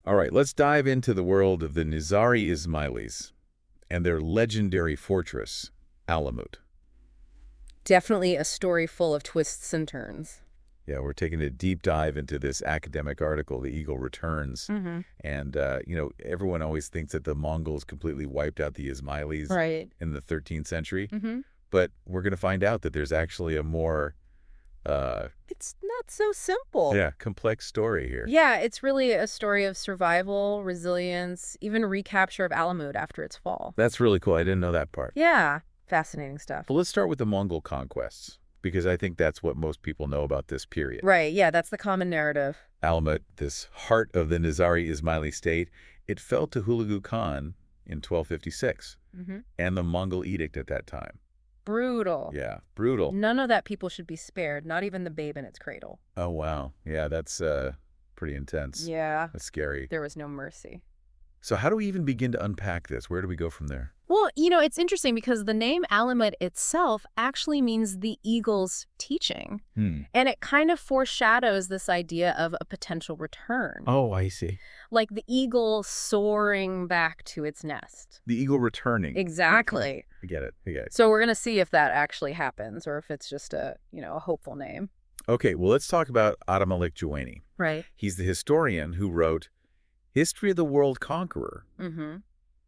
All right, let's dive into the world of the Nizari Ismailis and their legendary fortress, Alamut. Definitely a story full of twists and turns. Yeah, we're taking a deep dive into this academic article, The Eagle Returns. And, everyone always thinks that the Mongols completely wiped out the Ismailis Right. in the 13th century. But we're going to find out that there's actually a more, It's not so simple. complex story here. Yeah, it's really a story of survival, resilience, even recapture of Alamut after its fall. That's really cool. I didn't know that part. Yeah, fascinating stuff. Well, let's start with the Mongol conquests, because I think that's what most people know about this period. Right, yeah, that's the common narrative. Alamut, this heart of the Nizari Ismaili state, it fell to Hulagu Khan in 1256, and the Mongol edict at that time. Brutal. Yeah, brutal. None of that people should be spared, not even the babe in its cradle. Oh, wow. Yeah, that's pretty intense. Yeah. That's scary. There was no mercy. So how do we even begin to unpack this? Where do we go from there? Well, it's interesting because the name Alamut itself actually means the eagle's teaching. And it kind of foreshadows this idea of a potential return. Oh, I see. Like the eagle soaring back to its nest. The eagle returning. Exactly. I get it. So we're going to see if that actually happens or if it's just a hopeful name. Okay, well, let's talk about Ata-Malik Juwayni. Right. He's the historian who wrote History of the World Conqueror,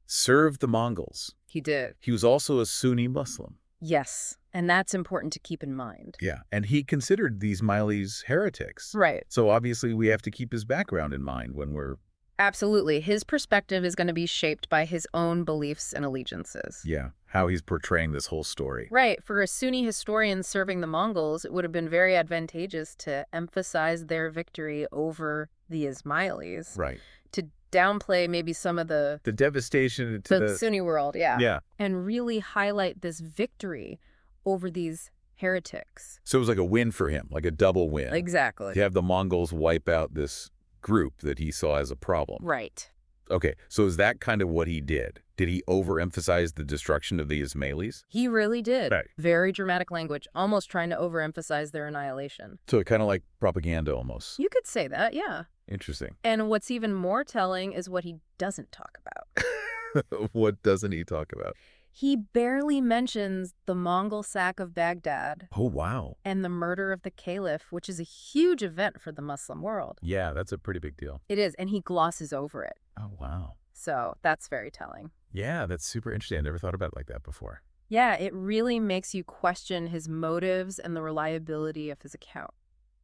served the Mongols. He did. He was also a Sunni Muslim. Yes, and that's important to keep in mind. Yeah, and he considered these Ismailis heretics. Right. So obviously we have to keep his background in mind when we're... Absolutely. His perspective is going to be shaped by his own beliefs and allegiances. Yeah, how he's portraying this whole story. Right. For a Sunni historian serving the Mongols, it would have been very advantageous to emphasize their victory over the Ismailis. Right. To downplay maybe some of the devastation to the Sunni world, Yeah. and really highlight this victory over these heretics. So it was like a win for him, like a double win. Exactly. To have the Mongols wipe out this group that he saw as a problem. Right. Okay, so is that kind of what he did? Did he overemphasize the destruction of the Ismailis? He really did. Right. Very dramatic language, almost trying to overemphasize their annihilation. So kind of like propaganda almost. You could say that, yeah. Interesting. And what's even more telling is what he doesn't talk about. What doesn't he talk about? He barely mentions the Mongol sack of Baghdad. Oh, wow. And the murder of the caliph, which is a huge event for the Muslim world. Yeah, that's a pretty big deal. It is, and he glosses over it. Oh, wow. So that's very telling. Yeah, that's super interesting. I never thought about it like that before. Yeah, it really makes you question his motives and the reliability of his account.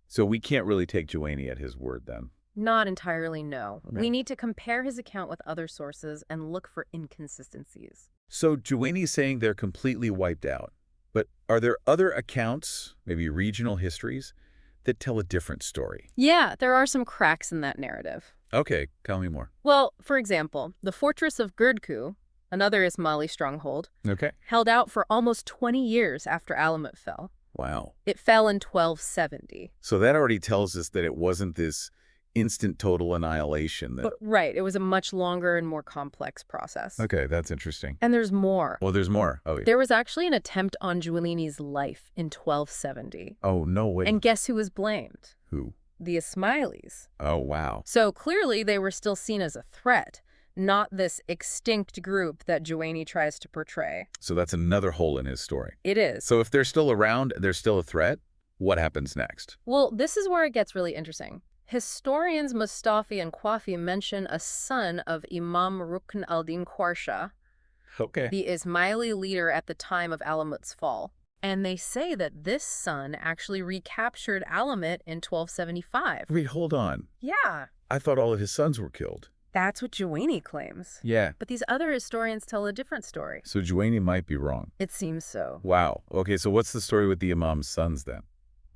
So we can't really take Juwayni at his word then? Not entirely, no. Right. We need to compare his account with other sources and look for inconsistencies. So Juwayni's saying they're completely wiped out. But are there other accounts, maybe regional histories, that tell a different story? Yeah, there are some cracks in that narrative. Okay, tell me more. Well, for example, the fortress of Girdku, another Ismaili stronghold, Okay. held out for almost 20 years after Alamut fell. Wow. It fell in 1270. So that already tells us that it wasn't this instant total annihilation. But right, it was a much longer and more complex process. Okay, that's interesting. And there's more. Well, there's more. Oh, yeah. There was actually an attempt on Juwayni's life in 1270. Oh, no way. And guess who was blamed? Who? The Ismailis. Oh, wow. So clearly they were still seen as a threat, not this extinct group that Juwayni tries to portray. So that's another hole in his story. It is. So if they're still around, they're still a threat, what happens next? Well, this is where it gets really interesting. Historians Mustafi and Kwafi mention a son of Imam Rukn al-Din Qarsha, Okay. the Ismaili leader at the time of Alamut's fall. And they say that this son actually recaptured Alamut in 1275. Wait, hold on. Yeah, I thought all of his sons were killed. that's what Juwayni claims. Yeah. But these other historians tell a different story. So Juwayni might be wrong. It seems so. Wow. Okay, so what's the story with the Imam's sons then?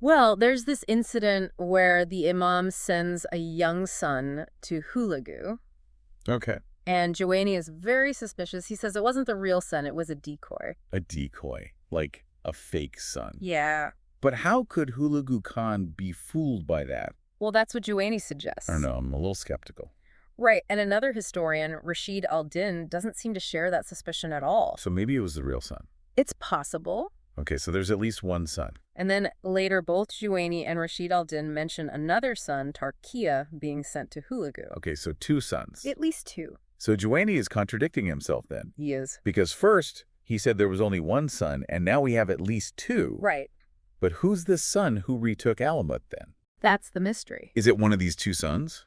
Well, there's this incident where the Imam sends a young son to Hulagu. Okay. And Juwayni is very suspicious. He says it wasn't the real son, it was a decoy. A decoy. Like a fake son. Yeah. But how could Hulagu Khan be fooled by that? Well, that's what Juwayni suggests. I don't know. I'm a little skeptical. Right. And another historian, Rashid al-Din, doesn't seem to share that suspicion at all. So maybe it was the real son. It's possible. Okay, so there's at least one son. And then later, both Juwayni and Rashid al-Din mention another son, Tarkiya, being sent to Hulagu. Okay, so two sons. At least two. So Juwayni is contradicting himself then. He is. Because first, he said there was only one son, and now we have at least two. Right. But who's the son who retook Alamut then? That's the mystery. Is it one of these two sons?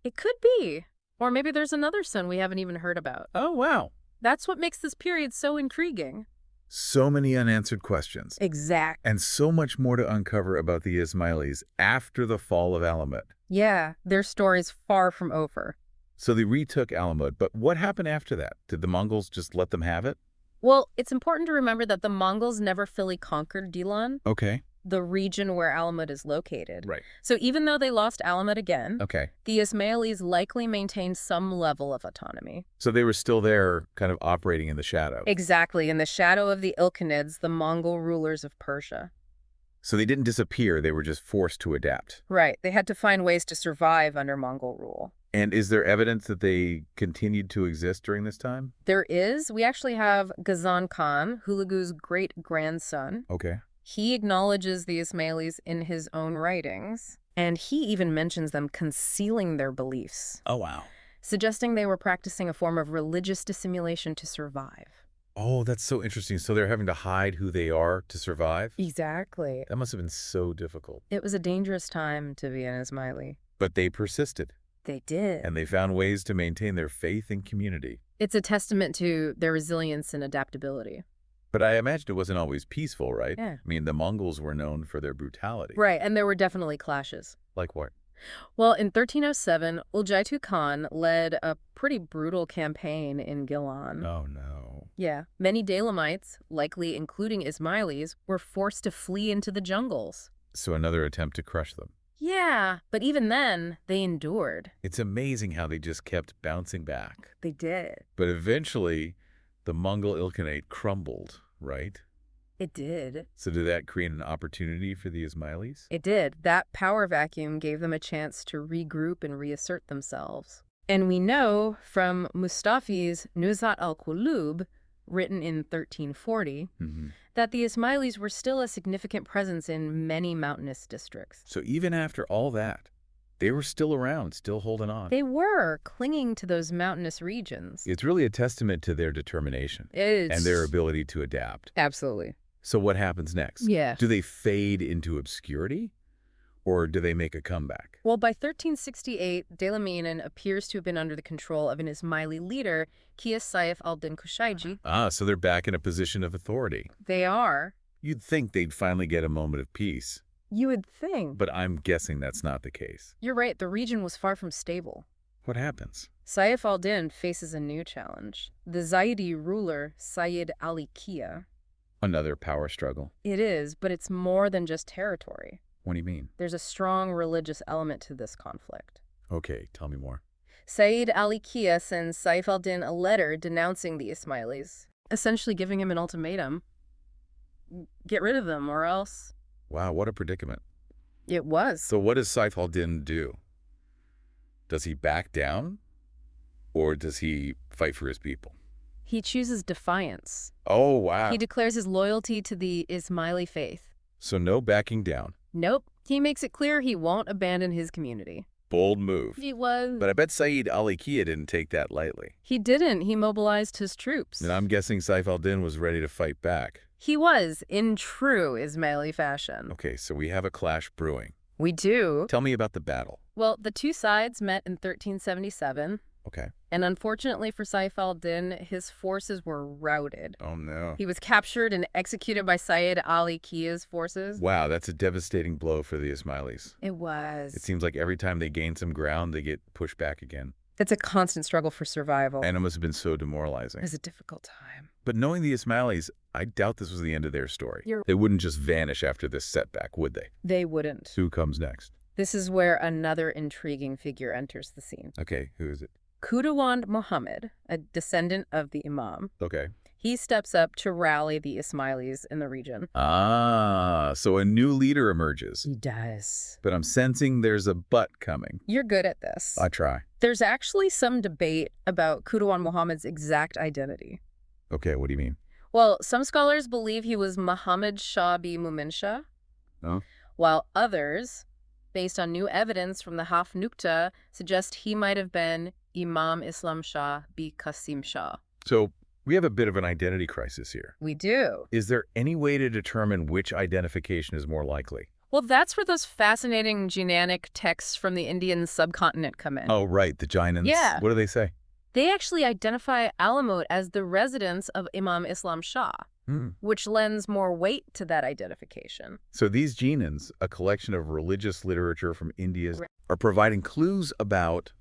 It could be. Or maybe there's another son we haven't even heard about. Oh, wow. That's what makes this period so intriguing. So many unanswered questions. Exact. And so much more to uncover about the Ismailis after the fall of Alamut. Yeah, their story's far from over. So they retook Alamut, but what happened after that? Did the Mongols just let them have it? Well, it's important to remember that the Mongols never fully conquered Dilan, Okay. the region where Alamut is located. Right. So even though they lost Alamut again, Okay. the Ismailis likely maintained some level of autonomy. So they were still there, kind of operating in the shadow. Exactly, in the shadow of the Ilkhanids, the Mongol rulers of Persia. So they didn't disappear, they were just forced to adapt. Right, they had to find ways to survive under Mongol rule. And is there evidence that they continued to exist during this time? There is. We actually have Ghazan Khan, Hulagu's great-grandson. Okay. He acknowledges the Ismailis in his own writings, and he even mentions them concealing their beliefs, Oh, wow. suggesting they were practicing a form of religious dissimulation to survive. Oh, that's so interesting. So they're having to hide who they are to survive? Exactly. That must have been so difficult. It was a dangerous time to be an Ismaili. But they persisted, They did. and they found ways to maintain their faith and community. It's a testament to their resilience and adaptability. But I imagine it wasn't always peaceful, right? Yeah. I mean, the Mongols were known for their brutality. Right, and there were definitely clashes. Like what? Well, in 1307, Uljaitu Khan led a pretty brutal campaign in Gilan. Oh, no. Yeah, many Daylamites, likely including Ismailis, were forced to flee into the jungles. So another attempt to crush them. Yeah, but even then, they endured. It's amazing how they just kept bouncing back. They did. But eventually, the Mongol Ilkhanate crumbled, right? It did. So did that create an opportunity for the Ismailis? It did. That power vacuum gave them a chance to regroup and reassert themselves. And we know from Mustafi's Nuzhat al-Qulub, written in 1340, that the Ismailis were still a significant presence in many mountainous districts. So even after all that, they were still around, still holding on. They were clinging to those mountainous regions. It's really a testament to their determination It is. and their ability to adapt. Absolutely. So what happens next? Yeah. Do they fade into obscurity, or do they make a comeback? Well, by 1368, Daylaminin appears to have been under the control of an Ismaili leader, Qiyas Saif al-Din Kushaiji. Ah, so they're back in a position of authority. They are. You'd think they'd finally get a moment of peace, You would think. but I'm guessing that's not the case. You're right, the region was far from stable. What happens? Saif al-Din faces a new challenge. The Zaidi ruler, Sayyid Ali Kia. Another power struggle. It is, but it's more than just territory. What do you mean? There's a strong religious element to this conflict. Okay, tell me more. Sayyid Ali Kia sends Saif al-Din a letter denouncing the Ismailis, essentially giving him an ultimatum. Get rid of them or else. Wow, what a predicament. It was. So what does Saif al-Din do? Does he back down, or does he fight for his people? He chooses defiance. Oh, wow. He declares his loyalty to the Ismaili faith. So no backing down. Nope. He makes it clear he won't abandon his community. Bold move. He was. But I bet Sayyid Ali Kia didn't take that lightly. He didn't. He mobilized his troops. And I'm guessing Saif al-Din was ready to fight back. He was, in true Ismaili fashion. Okay, so we have a clash brewing. We do. Tell me about the battle. Well, the two sides met in 1377. Okay. And unfortunately for Saif al-Din, his forces were routed. Oh, no. He was captured and executed by Sayyid Ali Kia's forces. Wow, that's a devastating blow for the Ismailis. It was. It seems like every time they gain some ground, they get pushed back again. It's a constant struggle for survival. And it must have been so demoralizing. It was a difficult time. But knowing the Ismailis, I doubt this was the end of their story. You're- They wouldn't just vanish after this setback, would they? They wouldn't. Who comes next? This is where another intriguing figure enters the scene. Okay, who is it? Kudawand Muhammad, a descendant of the Imam. Okay. He steps up to rally the Ismailis in the region. Ah, so a new leader emerges. He does. But I'm sensing there's a but coming. You're good at this. I try. There's actually some debate about Kudawand Muhammad's exact identity. Okay, what do you mean? Well, some scholars believe he was Muhammad Shah bi Mumin Shah, Oh. while others, based on new evidence from the Haf Nukta, suggest he might have been Imam Islam Shah bi Qasim Shah. So we have a bit of an identity crisis here. We do. Is there any way to determine which identification is more likely? Well, that's where those fascinating Ginanic texts from the Indian subcontinent come in. Oh, right, the Ginans. Yeah. What do they say? They actually identify Alamut as the residence of Imam Islam Shah, which lends more weight to that identification. So these Ginans, a collection of religious literature from India, are providing clues about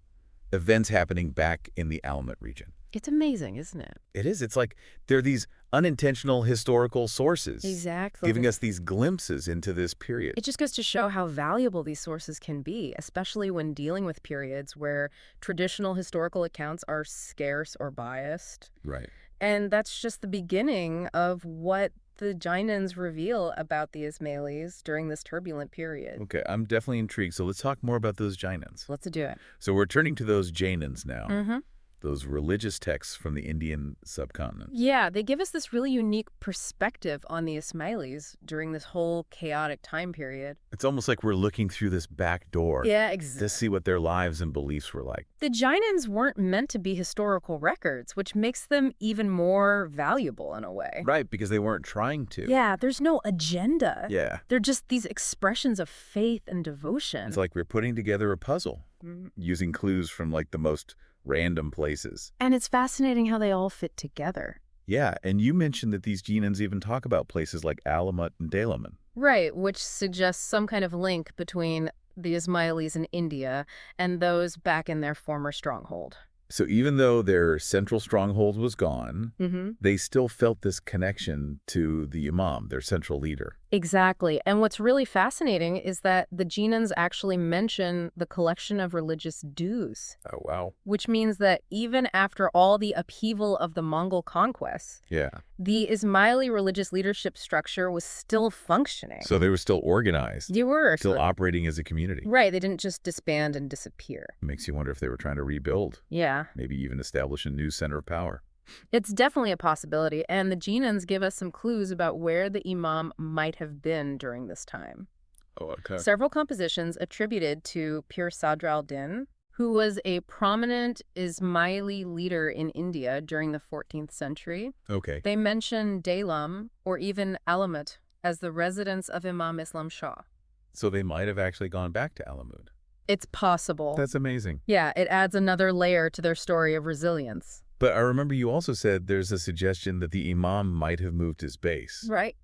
events happening back in the Alamut region. It's amazing, isn't it? It is. It's like they're these unintentional historical sources. Exactly. Giving us these glimpses into this period. It just goes to show how valuable these sources can be, especially when dealing with periods where traditional historical accounts are scarce or biased. Right. And that's just the beginning of what the Ginans reveal about the Ismailis during this turbulent period. Okay, I'm definitely intrigued. So let's talk more about those Ginans. Let's do it. So we're turning to those Jainins now. Mm-hmm. Those religious texts from the Indian subcontinent. Yeah, they give us this really unique perspective on the Ismailis during this whole chaotic time period. It's almost like we're looking through this back door Yeah, exactly. to see what their lives and beliefs were like. The Ginans weren't meant to be historical records, which makes them even more valuable in a way. Right, because they weren't trying to. Yeah, there's no agenda. Yeah. They're just these expressions of faith and devotion. It's like we're putting together a puzzle using clues from like the most random places. And it's fascinating how they all fit together. Yeah, and you mentioned that these Ginans even talk about places like Alamut and Dalaman. Right, which suggests some kind of link between the Ismailis in India and those back in their former stronghold. So even though their central stronghold was gone, they still felt this connection to the Imam, their central leader. Exactly. And what's really fascinating is that the Ginans actually mention the collection of religious dues. Oh, wow. Which means that even after all the upheaval of the Mongol conquests, the Ismaili religious leadership structure was still functioning. So they were still organized. You were. Still operating as a community. Right. They didn't just disband and disappear. Makes you wonder if they were trying to rebuild. Yeah. Maybe even establish a new center of power. It's definitely a possibility, and the Ginans give us some clues about where the Imam might have been during this time. Oh, okay. Several compositions attributed to Pir Sadr al-Din, who was a prominent Ismaili leader in India during the 14th century. Okay. They mention Dalam, or even Alamut, as the residence of Imam Islam Shah. So they might have actually gone back to Alamut. It's possible. That's amazing. Yeah, it adds another layer to their story of resilience. But I remember you also said there's a suggestion that the Imam might have moved his base. Right.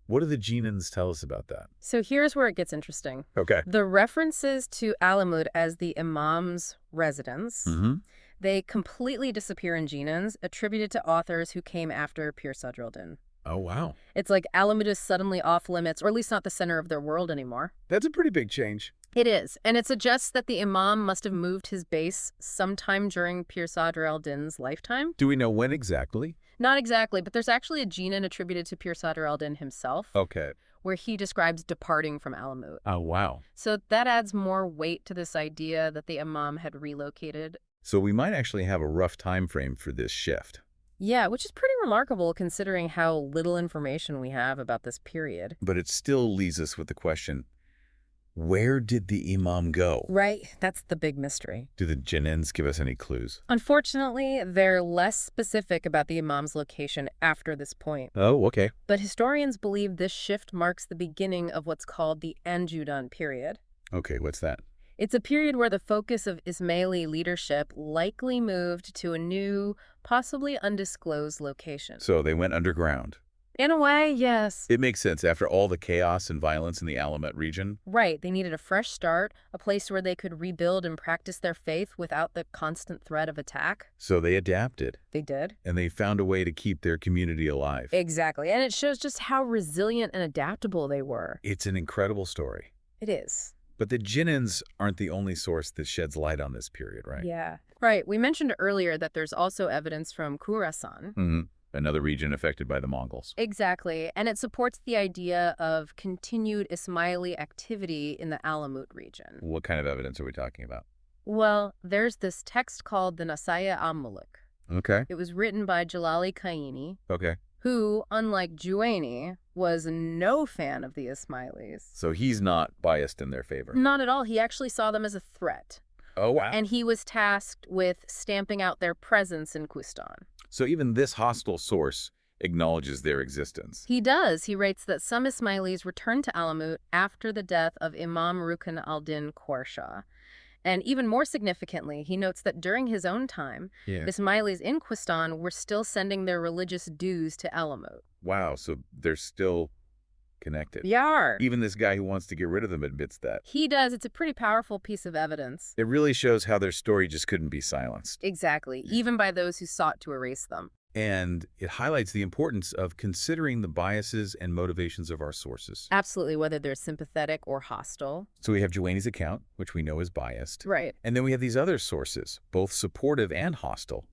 What do the Ginans tell us about that? So here's where it gets interesting. Okay. The references to Alamut as the Imam's residence, they completely disappear in Ginans, attributed to authors who came after Pir Sadr al-Din. Oh, wow. It's like Alamut is suddenly off limits, or at least not the center of their world anymore. That's a pretty big change. It is, and it suggests that the Imam must have moved his base sometime during Pir Sadr al-Din's lifetime. Do we know when exactly? Not exactly, but there's actually a Jinan attributed to Pir Sadr al-Din himself. Okay. Where he describes departing from Alamut. Oh, wow. So that adds more weight to this idea that the Imam had relocated. So we might actually have a rough time frame for this shift. Yeah, which is pretty remarkable considering how little information we have about this period. But it still leaves us with the question, where did the Imam go? Right, that's the big mystery. Do the Ginans give us any clues? Unfortunately, they're less specific about the Imam's location after this point. Oh, okay. But historians believe this shift marks the beginning of what's called the Anjudan period. Okay, what's that? It's a period where the focus of Ismaili leadership likely moved to a new, possibly undisclosed location. So they went underground. In a way, yes. It makes sense after all the chaos and violence in the Alamut region. Right. They needed a fresh start, a place where they could rebuild and practice their faith without the constant threat of attack. So they adapted. They did. And they found a way to keep their community alive. Exactly. And it shows just how resilient and adaptable they were. It's an incredible story. It is. But the Ginans aren't the only source that sheds light on this period, right? Yeah. Right. We mentioned earlier that there's also evidence from Khorasan. Another region affected by the Mongols. Exactly. And it supports the idea of continued Ismaili activity in the Alamut region. What kind of evidence are we talking about? Well, there's this text called the Nasaya al-Muluk. Okay. It was written by Jalali Qaini. Okay. who, unlike Juwayni, was no fan of the Ismailis. So he's not biased in their favor. Not at all. He actually saw them as a threat. Oh, wow. And he was tasked with stamping out their presence in Koustan. So even this hostile source acknowledges their existence. He does. He writes that some Ismailis returned to Alamut after the death of Imam Rukn al-Din Khorshah. And even more significantly, he notes that during his own time, Ismailis in Koustan were still sending their religious dues to Alamut. Wow, so they're still connected. Yar! Even this guy who wants to get rid of them admits that. He does. It's a pretty powerful piece of evidence. It really shows how their story just couldn't be silenced. Exactly, even by those who sought to erase them. And it highlights the importance of considering the biases and motivations of our sources. Absolutely, whether they're sympathetic or hostile. So we have Juwayni's account, which we know is biased. Right. And then we have these other sources, both supportive and hostile,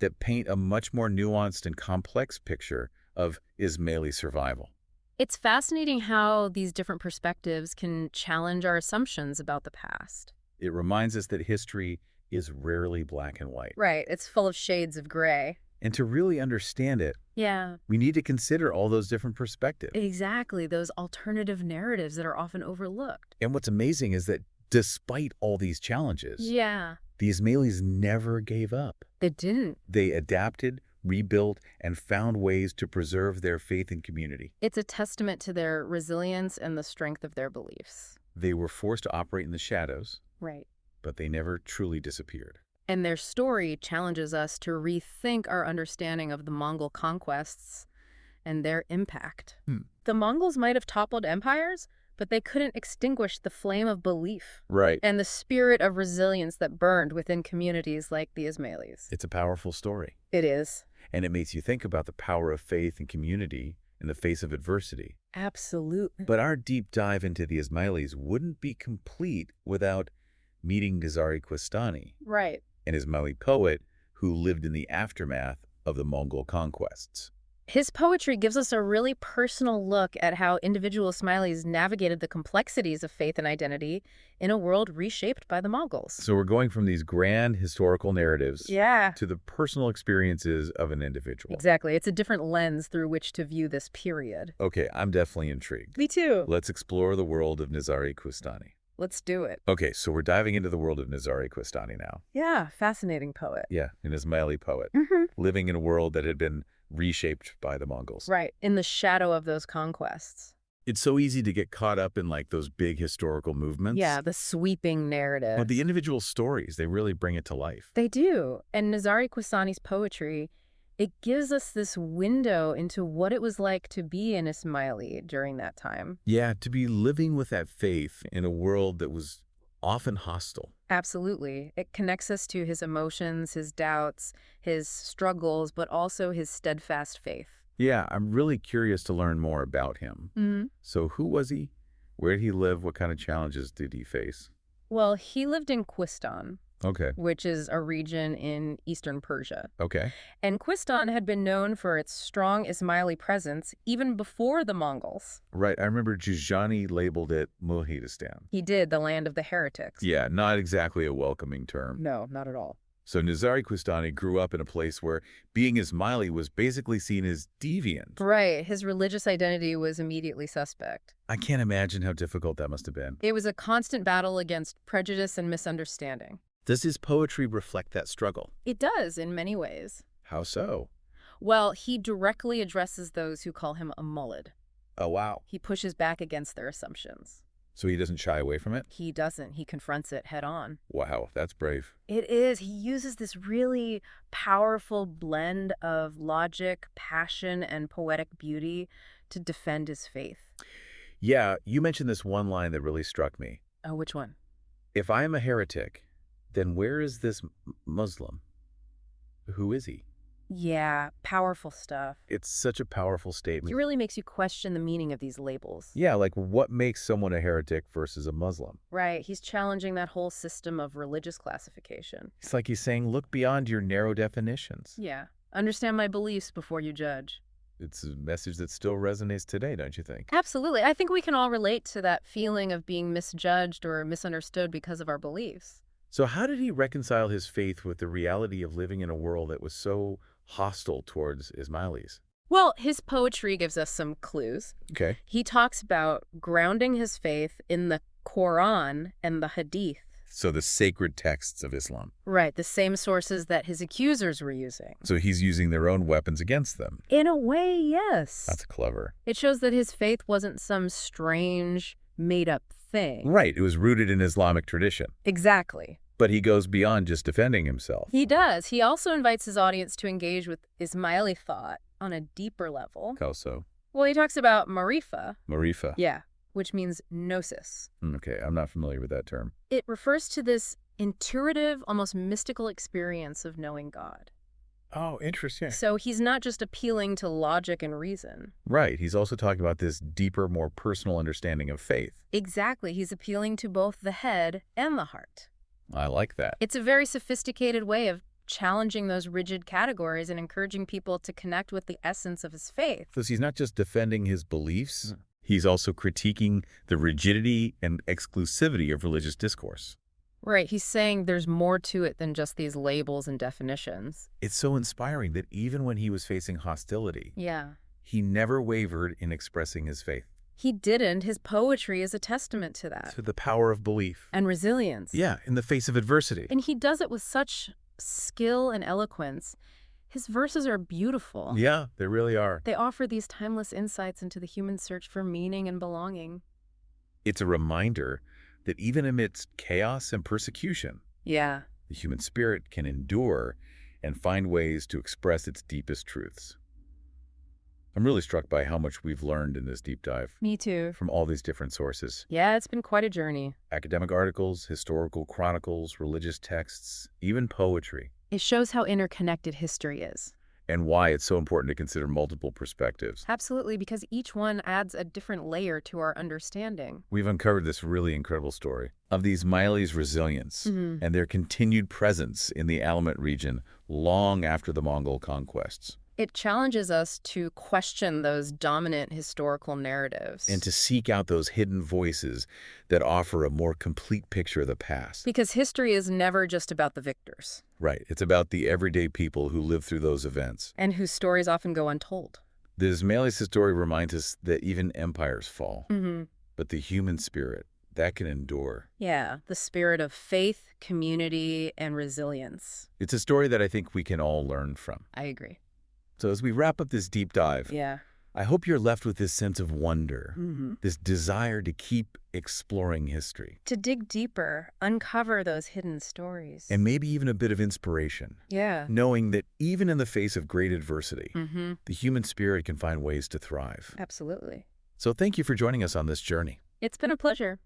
that paint a much more nuanced and complex picture of Ismaili survival. It's fascinating how these different perspectives can challenge our assumptions about the past. It reminds us that history is rarely black and white. Right, it's full of shades of gray. And to really understand it, we need to consider all those different perspectives. Exactly, those alternative narratives that are often overlooked. And what's amazing is that despite all these challenges, the Ismailis never gave up. They didn't. They adapted, rebuilt, and found ways to preserve their faith and community. It's a testament to their resilience and the strength of their beliefs. They were forced to operate in the shadows, but they never truly disappeared. And their story challenges us to rethink our understanding of the Mongol conquests and their impact. The Mongols might have toppled empires, but they couldn't extinguish the flame of belief and the spirit of resilience that burned within communities like the Ismailis. It's a powerful story. It is. And it makes you think about the power of faith and community in the face of adversity. Absolutely. But our deep dive into the Ismailis wouldn't be complete without meeting Ghazari Questani, an Ismaili poet who lived in the aftermath of the Mongol conquests. His poetry gives us a really personal look at how individual Ismailis navigated the complexities of faith and identity in a world reshaped by the Mongols. So we're going from these grand historical narratives to the personal experiences of an individual. Exactly. It's a different lens through which to view this period. Okay, I'm definitely intrigued. Me too. Let's explore the world of Ghazari Questani. Let's do it. Okay, so we're diving into the world of Ghazari Questani now. Yeah, fascinating poet. Yeah, an Ismaili poet, living in a world that had been reshaped by the Mongols. Right, in the shadow of those conquests. It's so easy to get caught up in like those big historical movements. Yeah, the sweeping narrative. But the individual stories, they really bring it to life. They do. And Ghazari Questani's poetry, it gives us this window into what it was like to be an Ismaili during that time. Yeah, to be living with that faith in a world that was often hostile. Absolutely. It connects us to his emotions, his doubts, his struggles, but also his steadfast faith. Yeah, I'm really curious to learn more about him. So who was he? Where did he live? What kind of challenges did he face? Well, he lived in Koustan, Okay. which is a region in eastern Persia. Okay. And Koustan had been known for its strong Ismaili presence even before the Mongols. Right. I remember Jujani labeled it Muhidistan. He did, the land of the heretics. Yeah, not exactly a welcoming term. No, not at all. So Ghazari Questani grew up in a place where being Ismaili was basically seen as deviant. Right. His religious identity was immediately suspect. I can't imagine how difficult that must have been. It was a constant battle against prejudice and misunderstanding. Does his poetry reflect that struggle? It does, in many ways. How so? Well, he directly addresses those who call him a mulad. Oh, wow. He pushes back against their assumptions. So he doesn't shy away from it? He doesn't. He confronts it head on. Wow, that's brave. It is. He uses this really powerful blend of logic, passion, and poetic beauty to defend his faith. Yeah, you mentioned this one line that really struck me. Oh, which one? If I am a heretic, then where is this Muslim? Who is he? Yeah, powerful stuff. It's such a powerful It statement. really makes you question the meaning of these labels. Yeah, like what makes someone a heretic versus a Muslim? Right. He's challenging that whole system of religious classification. It's like he's saying, look beyond your narrow definitions. Yeah. Understand my beliefs before you judge. It's a message that still resonates today, don't you think? Absolutely. I think we can all relate to that feeling of being misjudged or misunderstood because of our beliefs. So how did he reconcile his faith with the reality of living in a world that was so hostile towards Ismailis? Well, his poetry gives us some clues. Okay. He talks about grounding his faith in the Quran and the Hadith. So the sacred texts of Islam. Right, the same sources that his accusers were using. So he's using their own weapons against them. In a way, yes. That's clever. It shows that his faith wasn't some strange, made-up thing. Right, it was rooted in Islamic tradition. Exactly. But he goes beyond just defending himself. He does. He also invites his audience to engage with Ismaili thought on a deeper level. How so? Well, he talks about marifa. Marifa. Yeah, which means gnosis. Okay, I'm not familiar with that term. It refers to this intuitive, almost mystical experience of knowing God. Oh, interesting. So he's not just appealing to logic and reason. Right, he's also talking about this deeper, more personal understanding of faith. Exactly. He's appealing to both the head and the heart. I like that. It's a very sophisticated way of challenging those rigid categories and encouraging people to connect with the essence of his faith. Because he's not just defending his beliefs, he's also critiquing the rigidity and exclusivity of religious discourse. Right, he's saying there's more to it than just these labels and definitions. It's so inspiring that even when he was facing hostility, Yeah. he never wavered in expressing his faith. He didn't. His poetry is a testament to that. To the power of belief. And resilience. Yeah, in the face of adversity. And he does it with such skill and eloquence. His verses are beautiful. Yeah, they really are. They offer these timeless insights into the human search for meaning and belonging. It's a reminder that even amidst chaos and persecution, Yeah. the human spirit can endure and find ways to express its deepest truths. I'm really struck by how much we've learned in this deep dive Me too. from all these different sources. Yeah, it's been quite a journey. Academic articles, historical chronicles, religious texts, even poetry. It shows how interconnected history is. And why it's so important to consider multiple perspectives. Absolutely, because each one adds a different layer to our understanding. We've uncovered this really incredible story of the Ismailis' resilience and their continued presence in the Alamut region long after the Mongol conquests. It challenges us to question those dominant historical narratives. And to seek out those hidden voices that offer a more complete picture of the past. Because history is never just about the victors. Right. It's about the everyday people who live through those events. And whose stories often go untold. The Ismailis' story reminds us that even empires fall. But the human spirit, that can endure. Yeah, the spirit of faith, community, and resilience. It's a story that I think we can all learn from. I agree. So as we wrap up this deep dive, Yeah. I hope you're left with this sense of wonder, this desire to keep exploring history. To dig deeper, uncover those hidden stories. And maybe even a bit of inspiration. Yeah. Knowing that even in the face of great adversity, the human spirit can find ways to thrive. Absolutely. So thank you for joining us on this journey. It's been a pleasure.